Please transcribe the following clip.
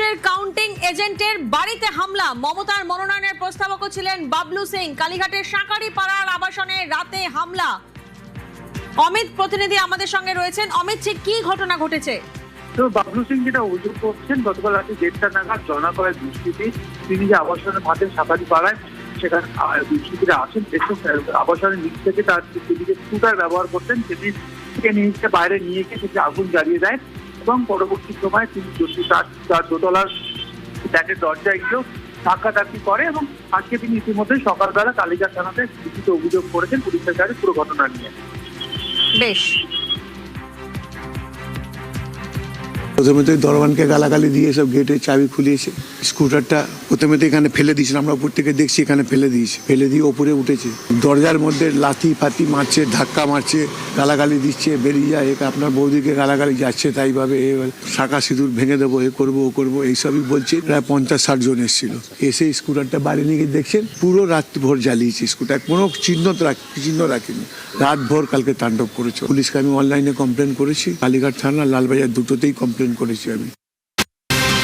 কালীঘাটের কাউন্টিং এজেন্টের বাড়িতে হামলা, মমতার মনোনয়নের প্রস্তাবকও ছিলেন বাবলু সিং। কালীঘাটের সাঁকারি পাড়ার আবাসনে রাতে হামলা। অমিত প্রতিনিধি আমাদের সঙ্গে রয়েছেন। অমিত, ঠিক কি ঘটনা ঘটেছে? তো বাবলু সিং যেটা অভিযোগ করছেন, গতকাল রাতে 1:30 নাগাদ জনকরের দুষ্কৃতী, তিনি যে আবাসনে মাঠের সাঁকারি পাড়ায় সেখানে দুষ্কৃতীরা আসেন, আবাসনের নিচ থেকে তার দিকে স্কুটার ব্যবহার করতেন, সেটি থেকে নিজেকে বাইরে নিয়ে গিয়ে সেটি আগুন জ্বালিয়ে দেয় এবং পরবর্তী সময় তিনি তার দোতলার ফ্ল্যাটের দরজায় গিয়েও ধাক্কাধাক্কি করে এবং আজকে তিনি ইতিমধ্যে সকালবেলা কালীঘাট থানাতে লিখিত অভিযোগ করেছেন পুলিশের কাছে পুরো ঘটনা নিয়ে। বেশ, প্রথমে তো দরওয়ানকে গালাগালি দিয়ে সব গেটের চাবি খুলিয়েছে। স্কুটারটা প্রথমে তো এখানে ফেলে দিয়েছিলাম, আমরা উপর থেকে দেখছি এখানে ফেলে দিয়ে ওপরে উঠেছে। দরজার মধ্যে লাথি ফাতি মারছে, ধাক্কা মারছে, গালাগালি দিচ্ছে, বেরিয়ে যায়, আপনার বৌদিকে গালাগালি যাচ্ছে তাই ভাবে, শাঁখা সিঁদুর ভেঙে দেবো, এ করবো ও করবো, এইসবই বলছে। প্রায় 50-60 জন এসেছিল। এসে স্কুটারটা বাড়ি নিয়ে গিয়ে দেখছেন পুরো রাত ভোর জ্বালিয়েছে স্কুটার, কোনো চিহ্ন রাখিনি। রাত ভোর কালকে তাণ্ডব করেছে। পুলিশকে আমি অনলাইনে কমপ্লেন করেছি, কালীঘাট থানা, লালবাজার দুটোতেই কমপ্লেন করেছি আমি।